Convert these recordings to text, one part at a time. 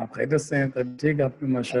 آپ خیریت سے ہیں؟ طب ٹھیک ہے آپ کی ماشاء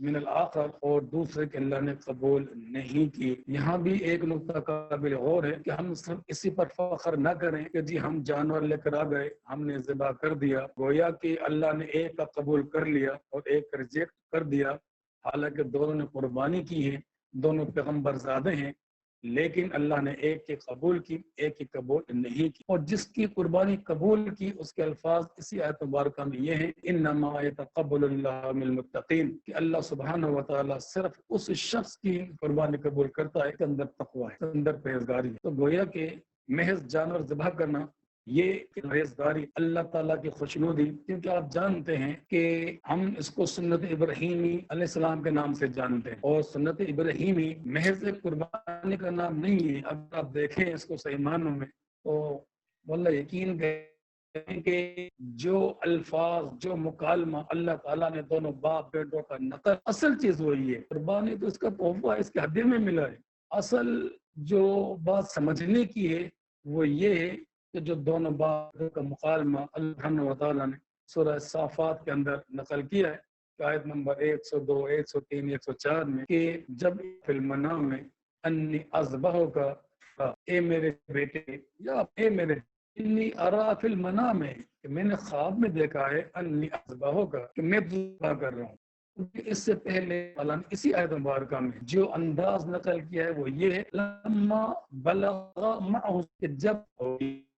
من الآخر، اور دوسرے کے اللہ نے قبول نہیں کی۔ یہاں بھی ایک نقطہ قابل غور ہے کہ ہم صرف اسی پر فخر نہ کریں کہ جی ہم جانور لے کر آ گئے، ہم نے ذبح کر دیا، گویا کہ اللہ نے ایک کا قبول کر لیا اور ایک کا ریجیکٹ کر دیا، حالانکہ دونوں نے قربانی کی ہے، دونوں پیغمبر زادے ہیں، لیکن اللہ نے ایک کی قبول کی، ایک کی قبول نہیں کی۔ اور جس کی قربانی قبول کی اس کے الفاظ اسی آیت مبارکہ میں یہ ہیں، انما یتقبل اللہ من المتقین، کہ اللہ سبحانہ و تعالیٰ صرف اس شخص کی قربانی قبول کرتا ہے کہ اندر تقوی ہے، اندر پرہیزگاری ہے۔ تو گویا کہ محض جانور ذبح کرنا یہ پرہیزگاری اللہ تعالیٰ کی خوشنودی، کیونکہ آپ جانتے ہیں کہ ہم اس کو سنت ابراہیمی علیہ السلام کے نام سے جانتے ہیں، اور سنت ابراہیمی محض ایک قربانی کا نام نہیں ہے۔ اگر آپ دیکھیں اس کو صحیح معنوں میں تو واللہ یقین کریں کہ جو الفاظ، جو مکالمہ اللہ تعالیٰ نے دونوں باپ بیٹوں کا نقل، اصل چیز وہی ہے۔ قربانی تو اس کا تحفہ اس کے ہدیے میں ملا ہے۔ اصل جو بات سمجھنے کی ہے وہ یہ ہے کہ جو دونوں باپ کا مکالمہ اللہ و تعالیٰ نے سورہ صافات کے اندر نقل کیا ہے، آیت نمبر 102، 103، 104 میں، کہ جب فی المنام میں انی اذبحک، اے میرے بیٹے، یا اے میرے، انی ارا فی المنام میں، کہ میں نے خواب میں دیکھا ہے، انی اذبحک، کہ میں ذبح کر رہا ہوں۔ اس سے پہلے اللہ نے اسی آیت مبارکہ میں جو انداز نقل کیا ہے وہ یہ ہے، لما بلغ معہ، کہ جب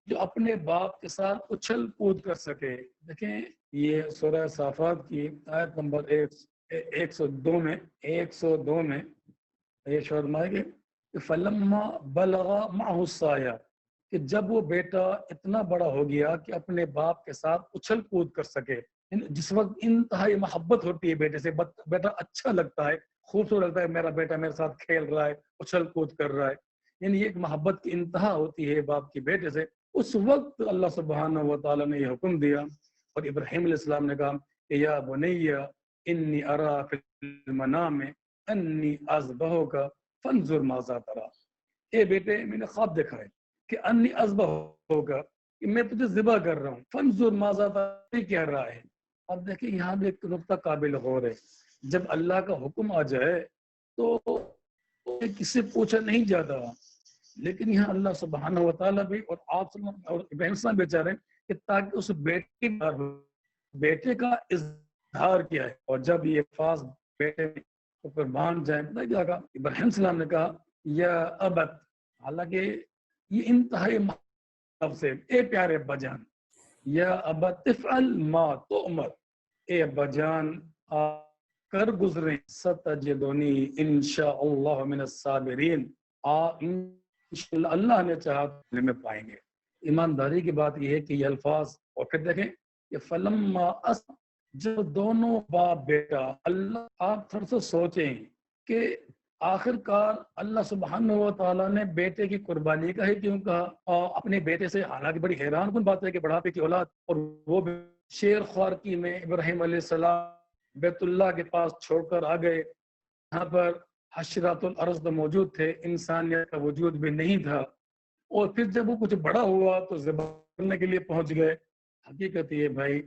جو اپنے باپ کے ساتھ اچھل کود کر سکے۔ دیکھیں یہ سورہ صافات کی آیت نمبر 102 میں یہ فرمائے گے کہ فلما بلغ معہ السعی، کہ جب وہ بیٹا اتنا بڑا ہو گیا کہ اپنے باپ کے ساتھ اچھل کود کر سکے۔ جس وقت انتہائی محبت ہوتی ہے بیٹے سے، بیٹا اچھا لگتا ہے، خوبصورت لگتا ہے، میرا بیٹا میرے ساتھ کھیل رہا ہے، اچھل کود کر رہا ہے، یعنی ایک محبت کی انتہا ہوتی ہے باپ کی بیٹے سے۔ اس وقت اللہ سبحانہ و تعالیٰ نے یہ حکم دیا، اور ابراہیم علیہ السلام نے کہا کہ یا بنی انی ارا فی المنام انی اذبحک فانظر ماذا تری، اے بیٹے میں نے خواب دیکھا ہے کہ انی اذبحک، کہ میں تجھے ذبح کر رہا ہوں، فانظر ماذا تری کہہ رہا ہے۔ اب دیکھیں یہاں بھی ایک نقطہ قابل غور ہے، جب اللہ کا حکم آ جائے تو کسی سے پوچھا نہیں جاتا، لیکن یہاں اللہ سبحانہ و تعالیٰ بھی اور آپ اور ابراہیم السلام بیچارے کہ تاکہ اس بیٹے کا اظہار کیا ہے، اور جب یہ الفاظ بیٹے پر مان جائیں، پتہ کیا کہا ابراہیم السلام نے کہا یا ابت، حالانکہ یہ انتہائی لفظ ہے، اے پیارے ابا جان، یا ابت افعل ما تؤمر، اے ابا جان آپ کر گزریں، ستجدنی انشاءاللہ من الصابرین، انشاءاللہ اللہ نے چاہا تو میں پائیں گے۔ ایمانداری کی بات یہ ہے کہ یہ الفاظ، اور پھر دیکھیں کہ فلما جو دونوں باپ بیٹا، اللہ آپ تھوڑا سا سوچیں کہ آخر کار اللہ سبحانہ و تعالیٰ نے بیٹے کی قربانی کا ہی کیوں کہا اپنے بیٹے سے؟ حالانکہ بڑی حیران کن بات ہے کہ بڑھاپے کی اولاد، اور وہ شیر خوارکی میں ابراہیم علیہ السلام بیت اللہ کے پاس چھوڑ کر آ گئے، یہاں پر حشرات الارض موجود تھے، انسانیت کا وجود بھی نہیں تھا، اور پھر جب وہ کچھ بڑا ہوا تو ذبح کرنے کے لیے پہنچ گئے۔ حقیقت یہ بھائی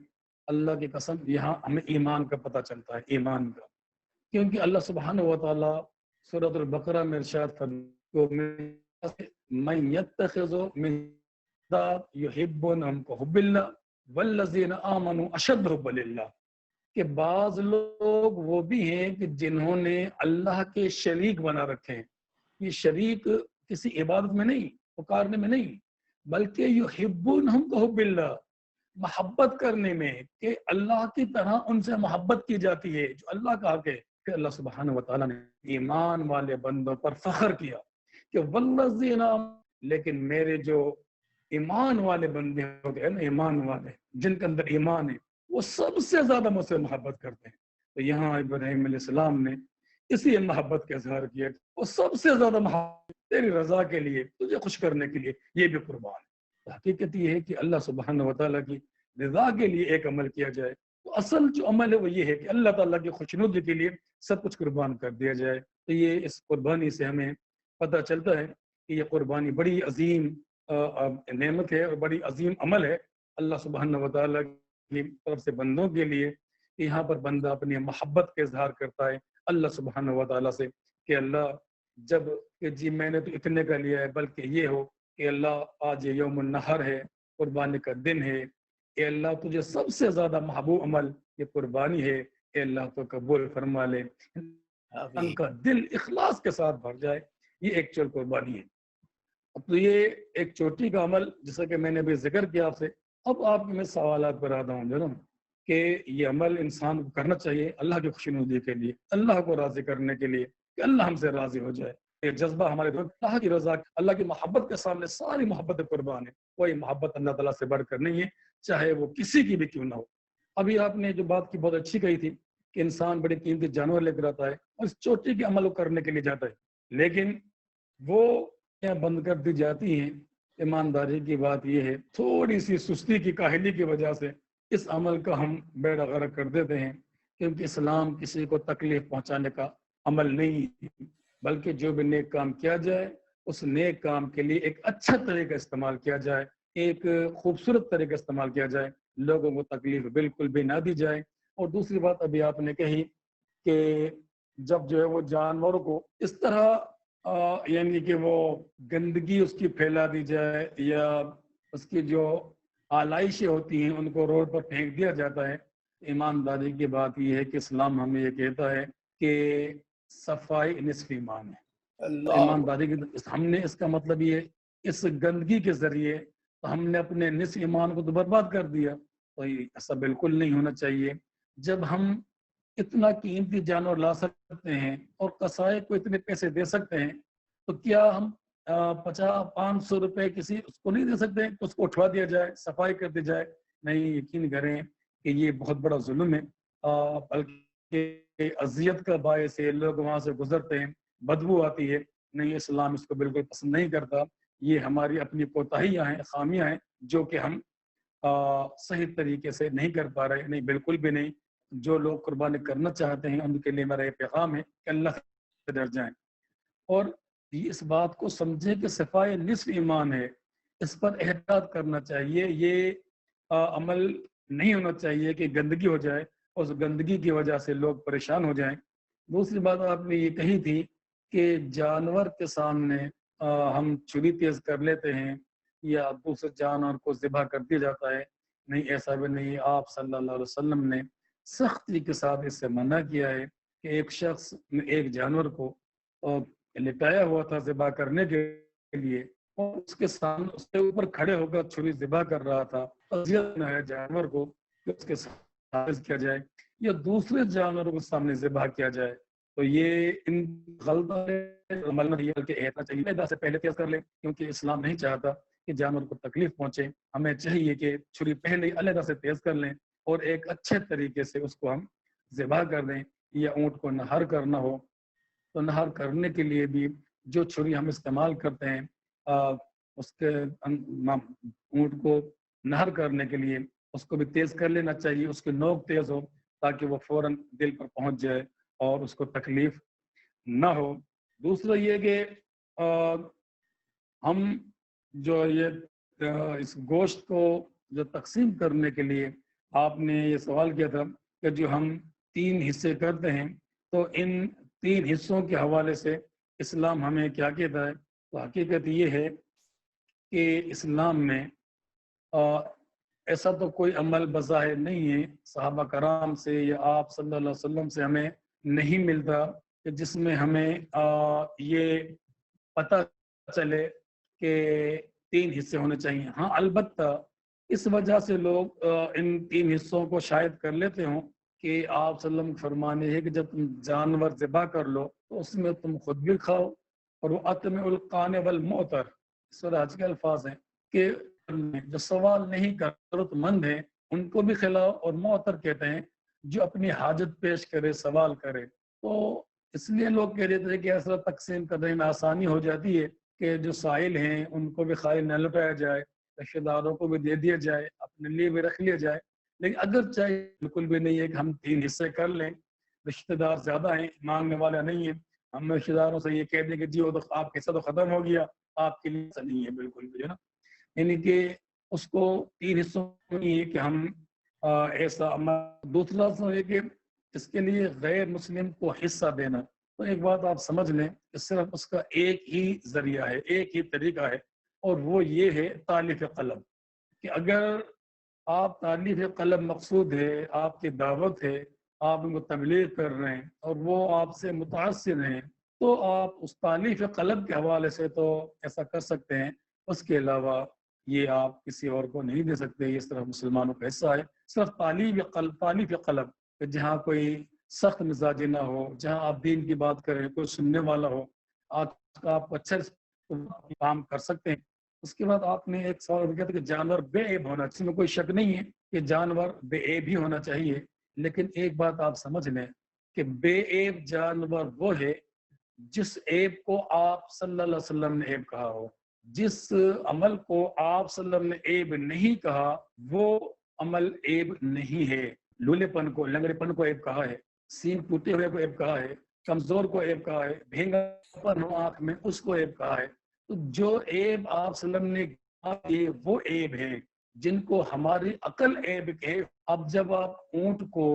اللہ کی قسم یہاں ہمیں ایمان کا پتہ چلتا ہے، ایمان کا، کیونکہ اللہ سبحانہ و تعالیٰ سورۃ البقرہ میں ارشاد فرماتا ہے من یتخذ من یحبونہم کحب اللہ والذین آمنوا اشد حبا للہ، کہ بعض لوگ وہ بھی ہیں کہ جنہوں نے اللہ کے شریک بنا رکھے ہیں۔ یہ شریک کسی عبادت میں نہیں، پکارنے میں نہیں، بلکہ یحبونہم کحب اللہ، محبت کرنے میں، کہ اللہ کی طرح ان سے محبت کی جاتی ہے جو اللہ کا حق ہے۔ کہ اللہ سبحانہ و تعالیٰ نے ایمان والے بندوں پر فخر کیا کہ والذین، لیکن میرے جو ایمان والے بندے ہوتے ہیں نا، ایمان والے جن کے اندر ایمان ہے، وہ سب سے زیادہ مجھ سے محبت کرتے ہیں۔ تو یہاں ابراہیم علیہ السلام نے اسی محبت کا اظہار کیا، وہ سب سے زیادہ محبت تیری رضا کے لیے، تجھے خوش کرنے کے لیے یہ بھی قربان ہے۔ حقیقت یہ ہے کہ اللہ سبحانہ و تعالیٰ کی رضا کے لیے ایک عمل کیا جائے تو اصل جو عمل ہے وہ یہ ہے کہ اللہ تعالیٰ کی خوشنودی کے لیے سب کچھ قربان کر دیا جائے۔ تو یہ اس قربانی سے ہمیں پتہ چلتا ہے کہ یہ قربانی بڑی عظیم نعمت ہے اور بڑی عظیم عمل ہے اللہ سبحانہ و تعالیٰ کی طرف سے بندوں کے لیے، کہ یہاں پر بندہ اپنی محبت کا اظہار کرتا ہے اللہ سبحانہ و تعالیٰ سے کہ اللہ جب کہ جی میں نے تو اتنے کا لیا ہے، بلکہ یہ ہو کہ اللہ آج یہ یوم النحر ہے، قربانی کا دن ہے، اے اللہ تجھے سب سے زیادہ محبوب عمل یہ قربانی ہے، اے اللہ تو قبول فرما لے، ان کا دل اخلاص کے ساتھ بھر جائے، یہ ایک چل قربانی ہے۔ اب تو یہ ایک چوٹی کا عمل جیسا کہ میں نے بھی ذکر کیا آپ سے، اب آپ میں سوالات پر آتا ہوں جناب کہ یہ عمل انسان کو کرنا چاہیے اللہ کی خوشنودی کے لیے، اللہ کو راضی کرنے کے لیے کہ اللہ ہم سے راضی ہو جائے، یہ جذبہ ہمارے دل اللہ کی رضا، اللہ کی محبت کے سامنے ساری محبت قربان ہے، کوئی محبت اللہ تعالیٰ سے بڑھ کر نہیں ہے، چاہے وہ کسی کی بھی کیوں نہ ہو۔ ابھی آپ نے جو بات کی بہت اچھی کہی تھی کہ انسان بڑے قیمتی جانور لے کر آتا ہے اور اس چوٹی کے عمل کو کرنے کے لیے جاتا ہے، لیکن وہ بند کر دی جاتی ہیں۔ ایمانداری کی بات یہ ہے تھوڑی سی سستی کی کاہلی کی وجہ سے اس عمل کا ہم بیڑا غرق کر دیتے ہیں، کیونکہ اسلام کسی کو تکلیف پہنچانے کا عمل نہیں ہے، بلکہ جو بھی نیک کام کیا جائے اس نیک کام کے لیے ایک اچھا طریقہ استعمال کیا جائے، ایک خوبصورت طریقہ استعمال کیا جائے، لوگوں کو تکلیف بالکل بھی نہ دی جائے۔ اور دوسری بات ابھی آپ نے کہی کہ جب جو ہے وہ جانوروں کو اس طرح یعنی کہ وہ گندگی اس کی پھیلا دی جائے یا اس کی جو آلائشیں ہوتی ہیں ان کو روڈ پر پھینک دیا جاتا ہے، ایمانداری کی بات یہ ہے کہ اسلام ہمیں یہ کہتا ہے کہ صفائی نصف ایمان ہے۔ ایمانداری کی ہم نے اس کا مطلب یہ اس گندگی کے ذریعے ہم نے اپنے نصف ایمان کو تو برباد کر دیا، تو ایسا بالکل نہیں ہونا چاہیے۔ جب ہم اتنا قیمتی جانور لا سکتے ہیں اور قصائے کو اتنے پیسے دے سکتے ہیں تو کیا ہم 50-500 روپے کسی اس کو نہیں دے سکتے کہ اس کو اٹھوا دیا جائے، صفائی کر دی جائے؟ نہیں، یقین کریں کہ یہ بہت بڑا ظلم ہے، بلکہ اذیت کا باعث ہے، لوگ وہاں سے گزرتے ہیں، بدبو آتی ہے، نہیں اسلام اس کو بالکل پسند نہیں کرتا۔ یہ ہماری اپنی کوتاہیاں ہیں، خامیاں ہیں جو کہ ہم صحیح طریقے سے نہیں کر پا رہے، نہیں بالکل بھی نہیں۔ جو لوگ قربانی کرنا چاہتے ہیں ان کے لیے میرا یہ پیغام ہے کہ اللہ سے ڈر جائیں اور اس بات کو سمجھیں کہ صفائی نصف ایمان ہے، اس پر احتیاط کرنا چاہیے۔ یہ عمل نہیں ہونا چاہیے کہ گندگی ہو جائے اور اس گندگی کی وجہ سے لوگ پریشان ہو جائیں۔ دوسری بات آپ نے یہ کہی تھی کہ جانور کے سامنے ہم چھری تیز کر لیتے ہیں یا دوسرے جانور کو ذبح کر دیا جاتا ہے، نہیں ایسا بھی نہیں۔ آپ صلی اللہ علیہ وسلم نے سختی کے ساتھ اس سے منع کیا ہے کہ ایک شخص نے ایک جانور کو لٹایا ہوا تھا ذبح کرنے کے لیے اور اس کے سامنے اس کے اوپر کھڑے ہو کر چھری ذبح کر رہا تھا، اذیت نہ ہے جانور کو کہ اس کے سامنے کیا جائے یا دوسرے جانوروں کے سامنے ذبح کیا جائے، تو یہ ان غلط عمل نہیں ہے، بلکہ احتیاط چاہیے علیحدہ سے پہلے تیز کر لیں، کیونکہ اسلام نہیں چاہتا کہ جانور کو تکلیف پہنچے۔ ہمیں چاہیے کہ چھری پہلے علیحدہ سے تیز کر لیں اور ایک اچھے طریقے سے اس کو ہم ذبح کر دیں۔ یا اونٹ کو نہر کرنا ہو تو نہر کرنے کے لیے بھی جو چھری ہم استعمال کرتے ہیں اس کے اونٹ کو نہر کرنے کے لیے اس کو بھی تیز کر لینا چاہیے، اس کی نوک تیز ہو تاکہ وہ فوراً دل پر پہنچ جائے اور اس کو تکلیف نہ ہو۔ دوسرا یہ کہ ہم جو یہ اس گوشت کو جو تقسیم کرنے کے لیے آپ نے یہ سوال کیا تھا کہ جو ہم 3 حصے کرتے ہیں تو ان 3 حصوں کے حوالے سے اسلام ہمیں کیا کہتا ہے، تو حقیقت یہ ہے کہ اسلام میں ایسا تو کوئی عمل بظاہر نہیں ہے صحابہ کرام سے یا آپ صلی اللہ علیہ وسلم سے ہمیں نہیں ملتا کہ جس میں ہمیں یہ پتہ چلے کہ 3 حصے ہونے چاہیے۔ ہاں البتہ اس وجہ سے لوگ ان 3 حصوں کو شاید کر لیتے ہوں کہ آپ صلی اللہ علیہ وسلم فرمانے ہے کہ جب تم جانور ذبح کر لو تو اس میں تم خود بھی کھاؤ اور وہ اطعموا القانع والمعتر، اس طرح کے الفاظ ہیں کہ جو سوال نہیں کر ضرورت مند ہیں ان کو بھی کھلاؤ، اور معتر کہتے ہیں جو اپنی حاجت پیش کرے، سوال کرے۔ تو اس لیے لوگ کہہ دیتے ہیں کہ ایسا تقسیم کرنے میں آسانی ہو جاتی ہے کہ جو سائل ہیں ان کو بھی خالی نہ لٹایا جائے، رشتہ داروں کو بھی دے دیا جائے، اپنے لیے بھی رکھ لیا جائے، لیکن اگر چاہے بالکل بھی نہیں ہے کہ ہم 3 حصے کر لیں، رشتہ دار زیادہ ہیں، مانگنے والا نہیں ہے، ہم رشتہ داروں سے یہ کہہ دیں کہ جی وہ تو آپ کا حصہ تو ختم ہو گیا، آپ کے لیے ایسا نہیں ہے بالکل بھی، ہے نا۔ یعنی کہ اس کو 3 حصوں نہیں ہے کہ ہم ایسا عمل۔ دوسرا تو ہے کہ اس کے لیے غیر مسلم کو حصہ دینا، تو ایک بات آپ سمجھ لیں کہ صرف اس کا ایک ہی ذریعہ ہے، ایک ہی طریقہ ہے، اور وہ یہ ہے تالیف قلم، کہ اگر آپ تالیف قلم مقصود ہے، آپ کی دعوت ہے، آپ ان کو تبلیغ کر رہے ہیں اور وہ آپ سے متاثر ہیں، تو آپ اس تالیف قلم کے حوالے سے تو ایسا کر سکتے ہیں، اس کے علاوہ یہ آپ کسی اور کو نہیں دے سکتے، یہ صرف مسلمانوں کا حصہ ہے۔ صرف تالیف قلم کہ جہاں کوئی سخت مزاجی نہ ہو، جہاں آپ دین کی بات کریں، کوئی سننے والا ہو، آپ اچھے کام کر سکتے ہیں۔ اس کے بعد آپ نے ایک سوال کیا تھا کہ جانور بے عیب ہونا چاہیے، اس میں کوئی شک نہیں ہے کہ جانور بے عیب ہی ہونا چاہیے، لیکن ایک بات آپ سمجھ لیں کہ بے عیب جانور وہ ہے جس عیب کو آپ صلی اللہ علیہ وسلم نے عیب کہا ہو، جس عمل کو آپ صلی اللہ علیہ وسلم نے عیب نہیں کہا وہ عمل عیب نہیں ہے۔ لولے پن کو، لنگڑے پن کو عیب کہا ہے، سین ٹوٹے ہوئے کو عیب کہا ہے، کمزور کو عیب کہا ہے، بھینگا پن ہو آنکھ میں اس کو عیب کہا ہے۔ تو جو عیب آپ صلی اللہ علیہ وسلم نے کہا یہ وہ عیب ہے جن کو ہماری عقل عیب کہے۔ اب جب آپ اونٹ کو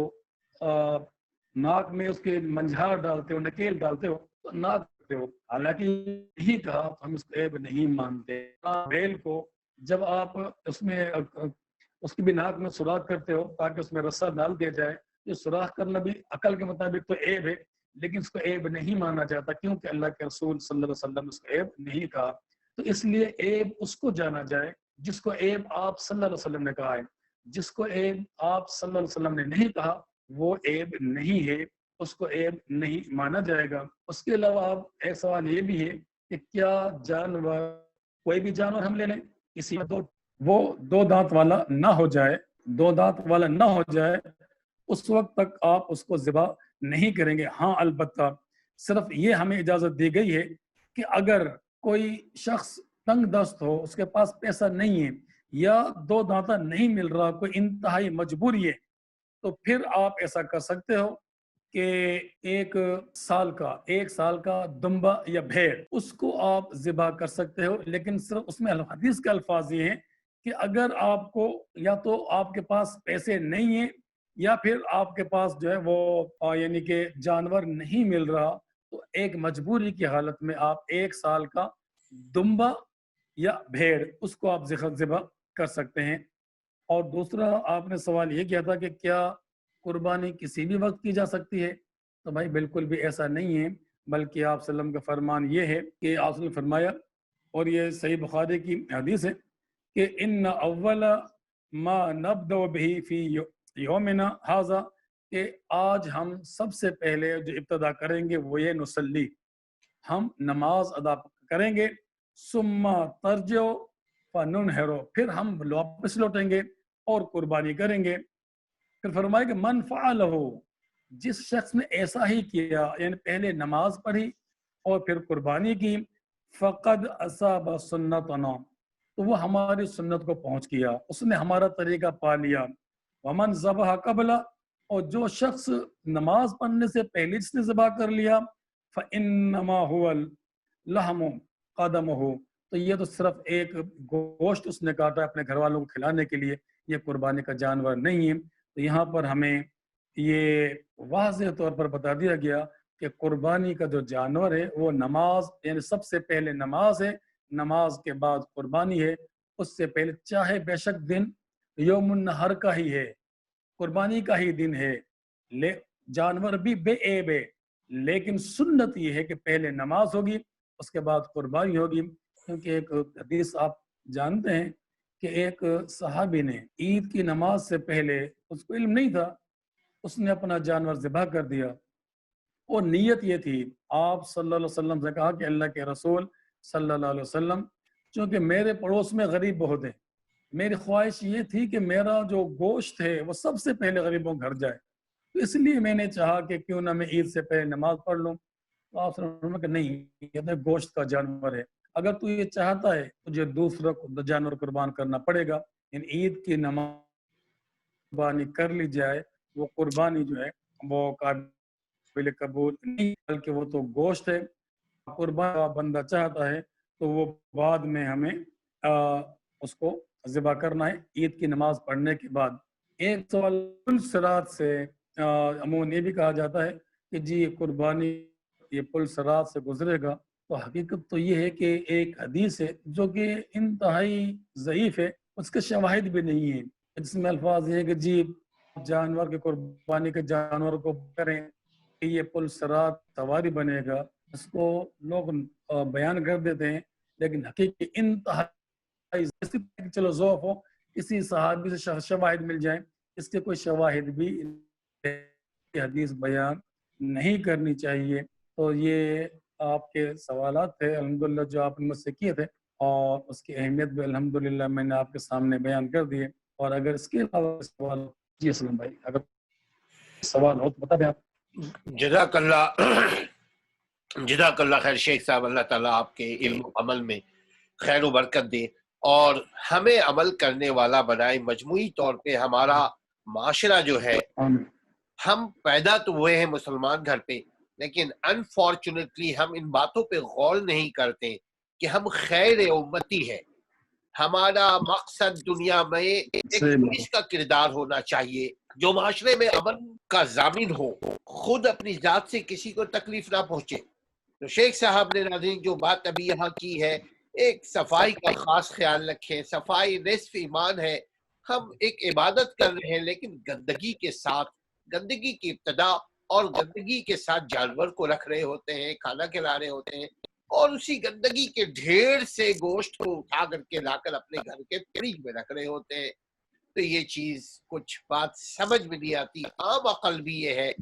ناک میں اس کے منجھار ڈالتے ہو، نکیل ڈالتے ہو تو ناک کرتے ہو، حالانکہ یہی کہا ہم اس کو عیب نہیں مانتے۔ بیل کو جب آپ اس میں اس کی بھی ناک میں سوراخ کرتے ہو تاکہ اس میں رسا ڈال دیا جائے، یہ سوراخ کرنا بھی عقل کے مطابق تو عیب ہے، لیکن اس کو عیب نہیں مانا جاتا کیونکہ اللہ کے رسول صلی اللہ علیہ وسلم نے اس کو عیب نہیں کہا۔ تو اس لیے عیب اس کو جانا جائے جس کو عیب آپ صلی اللہ علیہ وسلم نے کہا ہے، جس کو عیب آپ صلی اللہ علیہ وسلم نے نہیں کہا وہ عیب نہیں ہے، اس کو عیب نہیں مانا جائے گا۔ اس کے علاوہ اب ایک سوال یہ بھی ہے کہ کیا جانور، کوئی بھی جانور ہم لے لیں، کسی وہ دو دانت والا نہ ہو جائے، دو دانت والا نہ ہو جائے اس وقت تک آپ اس کو ذبح نہیں کریں گے۔ ہاں البتہ صرف یہ ہمیں اجازت دی گئی ہے کہ اگر کوئی شخص تنگ دست ہو، اس کے پاس پیسہ نہیں ہے یا دو دانتا نہیں مل رہا، کوئی انتہائی مجبوری ہے، تو پھر آپ ایسا کر سکتے ہو کہ ایک سال کا دمبا یا بھیڑ اس کو آپ ذبح کر سکتے ہو، لیکن صرف اس میں حدیث کے الفاظ یہ ہیں کہ اگر آپ کو یا تو آپ کے پاس پیسے نہیں ہیں یا پھر آپ کے پاس جو ہے وہ یعنی کہ جانور نہیں مل رہا، تو ایک مجبوری کی حالت میں آپ ایک سال کا دمبا یا بھیڑ اس کو آپ ذبح کر سکتے ہیں۔ اور دوسرا آپ نے سوال یہ کیا تھا کہ کیا قربانی کسی بھی وقت کی جا سکتی ہے؟ تو بھائی بالکل بھی ایسا نہیں ہے، بلکہ آپ صلی اللہ علیہ وسلم کا فرمان یہ ہے کہ آپ نے فرمایا، اور یہ صحیح بخاری کی حدیث ہے کہ ان اول ما نبدأ به فی یومنا ھذا، کہ آج ہم سب سے پہلے جو ابتدا کریں گے وہ یہ نصلی، ہم نماز ادا کریں گے، ثم ترجعوا فننحر، پھر ہم واپس لوٹیں گے اور قربانی کریں گے۔ پھر فرمایا کہ من فعلہ، جس شخص نے ایسا ہی کیا، یعنی پہلے نماز پڑھی اور پھر قربانی کی، فقد اصاب سنتنا، تو وہ ہماری سنت کو پہنچ گیا، اس نے ہمارا طریقہ پا لیا۔ ومن ذبح قبل، اور جو شخص نماز پڑھنے سے پہلے جس نے ذبح کر لیا، فانما هو اللحم قدمه، تو یہ تو صرف ایک گوشت اس نے کاٹا اپنے گھر والوں کو کھلانے کے لیے، یہ قربانی کا جانور نہیں ہے۔ تو یہاں پر ہمیں یہ واضح طور پر بتا دیا گیا کہ قربانی کا جو جانور ہے وہ نماز، یعنی سب سے پہلے نماز ہے، نماز کے بعد قربانی ہے، اس سے پہلے چاہے بے شک دن یوم النحر کا ہی ہے، قربانی کا ہی دن ہے، جانور بھی بے عیب ہے، لیکن سنت یہ ہے کہ پہلے نماز ہوگی اس کے بعد قربانی ہوگی۔ کیونکہ ایک حدیث آپ جانتے ہیں کہ ایک صحابی نے عید کی نماز سے پہلے، اس کو علم نہیں تھا، اس نے اپنا جانور ذبح کر دیا، اور نیت یہ تھی، آپ صلی اللہ علیہ وسلم سے کہا کہ اللہ کے رسول صلی اللہ علیہ وسلم، چونکہ میرے پڑوس میں غریب بہت ہیں، میری خواہش یہ تھی کہ میرا جو گوشت ہے وہ سب سے پہلے غریبوں گھر جائے، تو اس لیے میں نے چاہا کہ کیوں نہ میں عید سے پہلے نماز پڑھ لوں۔ تو آپ صلی اللہ علیہ وسلم کہ نہیں، یہ تو گوشت کا جانور ہے، اگر تو یہ چاہتا ہے تجھے دوسرا جانور قربان کرنا پڑے گا، یعنی عید کی نماز قربانی کر لی جائے، وہ قربانی جو ہے وہ قابل قبول نہیں، بلکہ وہ تو گوشت ہے۔ قربان کا بندہ چاہتا ہے تو وہ بعد میں ہمیں اس کو ذبح کرنا ہے عید کی نماز پڑھنے کے بعد۔ ایک سوال پل سرات سے عموماً یہ بھی کہا جاتا ہے کہ جی یہ قربانی یہ پل سرات سے گزرے گا، تو حقیقت تو یہ ہے کہ ایک حدیث ہے جو کہ انتہائی ضعیف ہے، اس کے شواہد بھی نہیں ہیں، جس میں الفاظ یہ ہے کہ جی جانور کی قربانی کے جانور کو کریں کہ یہ پل سرات سواری بنے گا، اس کو لوگ بیان کر دیتے ہیں، لیکن حقیقی انتہائی چلو ذوق ہو کسی صحابی سے شواہد مل جائیں، اس کے کوئی شواہد بھی حدیث بیان نہیں کرنی چاہیے۔ تو یہ آپ کے سوالات تھے الحمدللہ جو آپ نے مجھ سے کیے تھے، اور اس کی اہمیت بھی الحمدللہ میں نے آپ کے سامنے بیان کر دیے، اور اگر اس کے علاوہ سوال جی اسلم بھائی اگر سوال ہو تو بتا دیں آپ۔ جزاک اللہ خیر شیخ صاحب، اللہ تعالیٰ آپ کے علم و عمل میں خیر و برکت دے اور ہمیں عمل کرنے والا بنائے۔ مجموعی طور پہ ہمارا معاشرہ جو ہے، ہم پیدا تو ہوئے ہیں مسلمان گھر پہ، لیکن انفارچونیٹلی ہم ان باتوں پہ غور نہیں کرتے کہ ہم خیر امتی ہے۔ ہمارا مقصد دنیا میں ایک پولیس کا کردار ہونا چاہیے جو معاشرے میں امن کا ضامن ہو، خود اپنی ذات سے کسی کو تکلیف نہ پہنچے۔ تو شیخ صاحب نے ناظرین جو بات ابھی یہاں کی ہے، ایک صفائی کا خاص خیال رکھیں۔ صفائی نصف ایمان ہے۔ ہم ایک عبادت کر رہے ہیں لیکن گندگی کے ساتھ، گندگی کی ابتدا اور گندگی کے ساتھ جانور کو رکھ رہے ہوتے ہیں، کھانا کھلا رہے ہوتے ہیں، اور اسی گندگی کے ڈھیر سے گوشت کو اٹھا کر کے لا کر اپنے گھر کے فریج میں رکھ رہے ہوتے ہیں۔ تو یہ چیز کچھ بات سمجھ میں نہیں آتی۔ عام عقل بھی یہ ہے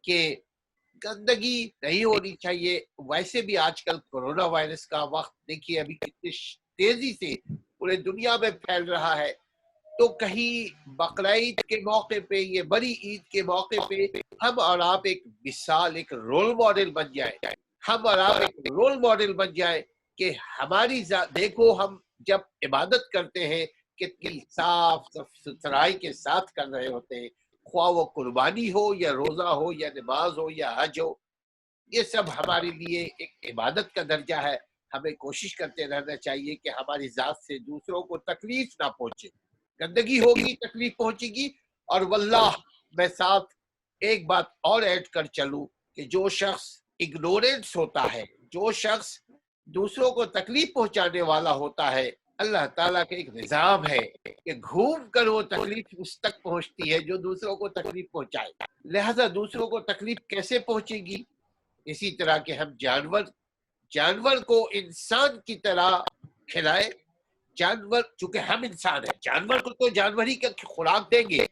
کہ گندگی نہیں ہونی چاہیے۔ ویسے بھی آج کل کورونا وائرس کا وقت دیکھیے ابھی کتنی تیزی سے پورے دنیا میں پھیل رہا ہے، تو کہیں بقرعید کے موقع پہ، یہ بڑی عید کے موقع پہ ہم اور آپ ایک مثال، ایک رول ماڈل بن جائے، ہم اور آپ ایک رول ماڈل بن جائے کہ ہماری دیکھو ہم جب عبادت کرتے ہیں کتنی صاف ستھرائی کے ساتھ کر رہے ہوتے ہیں، خواہ وہ قربانی ہو یا روزہ ہو یا نماز ہو یا حج ہو، یہ سب ہمارے لیے ایک عبادت کا درجہ ہے۔ ہمیں کوشش کرتے رہنا چاہیے کہ ہماری ذات سے دوسروں کو تکلیف نہ پہنچے۔ گندگی ہوگی تکلیف پہنچے گی، اور واللہ میں ساتھ ایک بات اور ایڈ کر چلوں کہ جو شخص اگنورینس ہوتا ہے، جو شخص دوسروں کو تکلیف پہنچانے والا ہوتا ہے، اللہ تعالیٰ کا ایک نظام ہے کہ گھوم کر وہ تکلیف اس تک پہنچتی ہے جو دوسروں کو تکلیف پہنچائے۔ لہذا دوسروں کو تکلیف کیسے پہنچے گی؟ اسی طرح کہ ہم جانور کو انسان کی طرح کھلائے۔ جانور چونکہ ہم انسان ہیں، جانور کو تو جانور ہی کا خوراک دیں گے،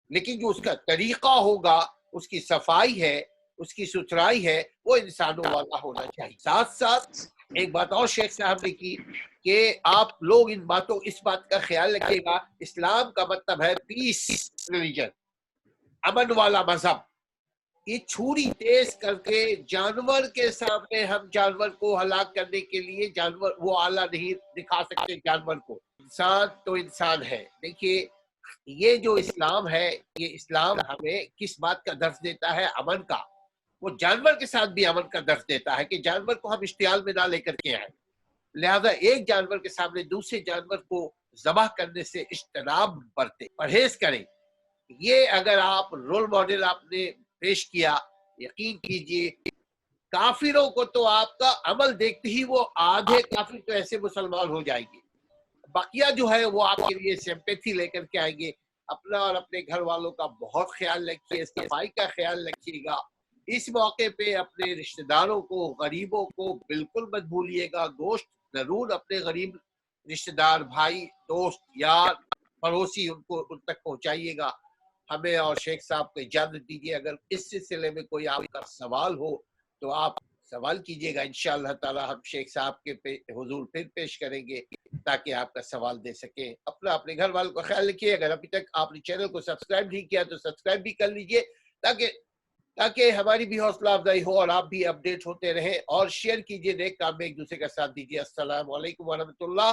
لیکن جو اس کا طریقہ ہوگا، اس کی صفائی ہے، اس کی ستھرائی ہے، وہ انسانوں والا ہونا چاہیے۔ ساتھ ساتھ ایک بات اور شیخ صاحب نے کی کہ آپ لوگ اس بات کا خیال رکھیے گا، اسلام کا مطلب ہے پیس ریلیجن، امن والا مذہب۔ یہ چھری تیز کر کے جانور کے سامنے ہم جانور کو ہلاک کرنے کے لیے جانور وہ آلہ نہیں دکھا سکتے جانور کو۔ انسان تو انسان ہے۔ دیکھیے یہ جو اسلام ہے، یہ اسلام ہمیں کس بات کا درس دیتا ہے؟ امن کا۔ وہ جانور کے ساتھ بھی امن کا درس دیتا ہے کہ جانور کو ہم اشتعال میں نہ لے کر کے آئیں، لہذا ایک جانور کے سامنے دوسرے جانور کو ذبح کرنے سے اجتناب برتیں، پرہیز کریں۔ یہ اگر آپ رول ماڈل آپ نے پیش کیا، یقین کیجئے کافروں کو تو آپ کا عمل دیکھتے ہی وہ آدھے کافر تو ایسے مسلمان ہو جائیں گے، بقیہ جو ہے وہ آپ کے لیے سمپیتھی لے کر کے آئیں گے۔ اپنا اور اپنے گھر والوں کا بہت خیال رکھیے، صفائی کا خیال رکھیے گا۔ اس موقع پہ اپنے رشتہ داروں کو، غریبوں کو بالکل مت بھولیے گا۔ گوشت ضرور اپنے غریب رشتہ دار، بھائی، دوست، یار، پڑوسی ان تک پہنچائیے گا۔ ہمیں اور شیخ صاحب کو اجازت دیجیے، اگر اس سلسلے میں کوئی آپ کا سوال ہو تو آپ سوال کیجیے گا، انشاءاللہ تعالی ہم شیخ صاحب کے حضور پھر پیش کریں گے تاکہ آپ کا سوال دے سکیں۔ اپنے گھر والوں کا خیال رکھیے۔ اگر ابھی تک آپ نے چینل کو سبسکرائب نہیں کیا تو سبسکرائب بھی کر لیجیے تاکہ ہماری بھی حوصلہ افزائی ہو اور آپ بھی اپڈیٹ ہوتے رہیں، اور شیئر کیجیے، نیک کام میں ایک دوسرے کا ساتھ دیجیے۔ السلام علیکم ورحمۃ اللہ۔